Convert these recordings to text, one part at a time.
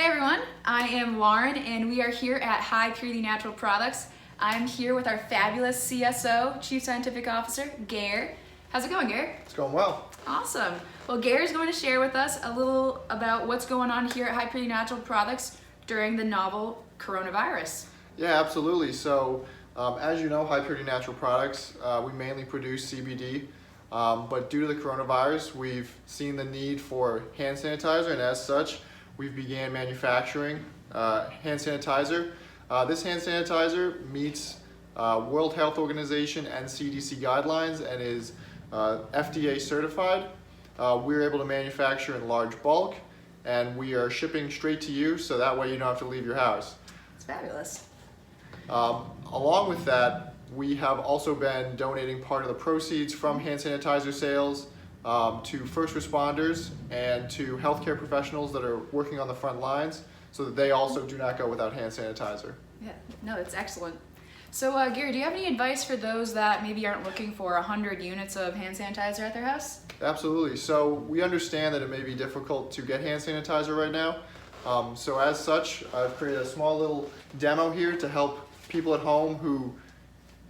everyone, I am Lauren and we are here at High Purity Natural Products. I'm here with our fabulous CSO, Chief Scientific Officer, Gair. How's it going, Gair? It's going well. Awesome. Well, Gair is going to share with us a little about what's going on here at High Purity Natural Products during the novel coronavirus. Yeah, absolutely. So, as you know, High Purity Natural Products, we mainly produce CBD, but due to the coronavirus, we've seen the need for hand sanitizer, and as such, we've began manufacturing hand sanitizer. This hand sanitizer meets World Health Organization and CDC guidelines and is FDA certified. We're able to manufacture in large bulk, and we are shipping straight to you, so that way you don't have to leave your house. It's fabulous. Along with that, we have also been donating part of the proceeds from hand sanitizer sales to first responders and to healthcare professionals that are working on the front lines so that they also do not go without hand sanitizer. Yeah, no, it's excellent. So, Gary, do you have any advice for those that maybe aren't looking for 100 units of hand sanitizer at their house? Absolutely. So we understand that it may be difficult to get hand sanitizer right now. So as such, I've created a small little demo here to help people at home who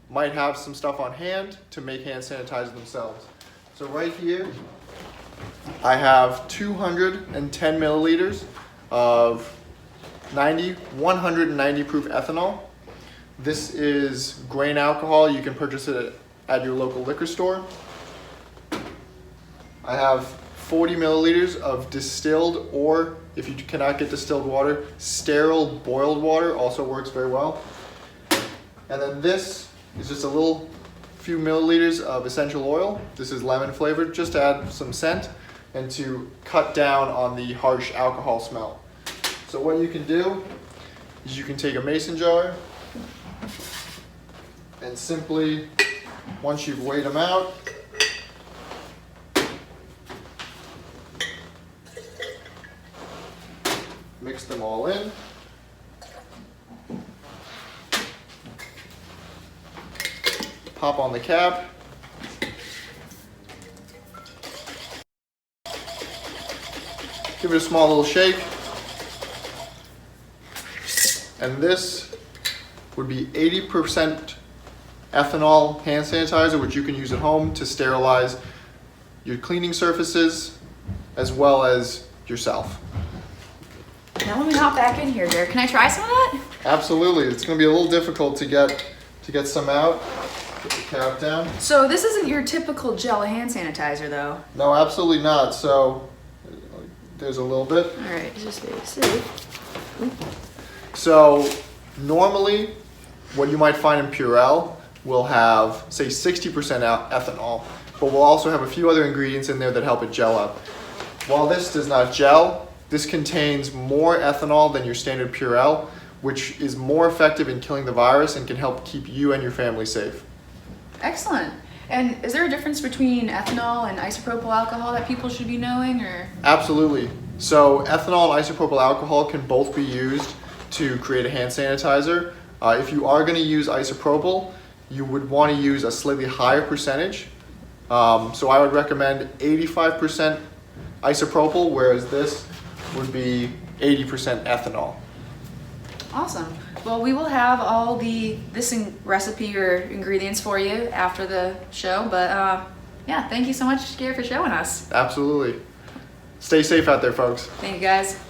might have some stuff on hand to make hand sanitizer themselves. So right here, I have 210 milliliters of 190 proof ethanol. This is grain alcohol. You can purchase it at your local liquor store. I have 40 milliliters of distilled, or if you cannot get distilled water, sterile boiled water also works very well. And then this is just a few milliliters of essential oil. This is lemon flavored, just to add some scent and to cut down on the harsh alcohol smell. So what you can do is you can take a mason jar and simply, once you've weighed them out, mix them all in. Pop on the cap. Give it a small little shake. And this would be 80% ethanol hand sanitizer, which you can use at home to sterilize your cleaning surfaces as well as yourself. Now let me hop back in here, Gary. Can I try some of that? Absolutely. It's going to be a little difficult to get some out. Put the cap down. So this isn't your typical gel hand sanitizer, though. No, absolutely not. So there's a little bit. All right, just see. So normally, what you might find in Purell will have, say, 60% ethanol, but we'll also have a few other ingredients in there that help it gel up. While this does not gel, this contains more ethanol than your standard Purell, which is more effective in killing the virus and can help keep you and your family safe. Excellent. And is there a difference between ethanol and isopropyl alcohol that people should be knowing, or? Absolutely. So ethanol and isopropyl alcohol can both be used to create a hand sanitizer. If you are going to use isopropyl, you would want to use a slightly higher percentage. So I would recommend 85% isopropyl, whereas this would be 80% ethanol. Awesome. Well, we will have all this recipe or ingredients for you after the show, but yeah, thank you so much, Gair, for showing us. Absolutely. Stay safe out there, folks. Thank you, guys.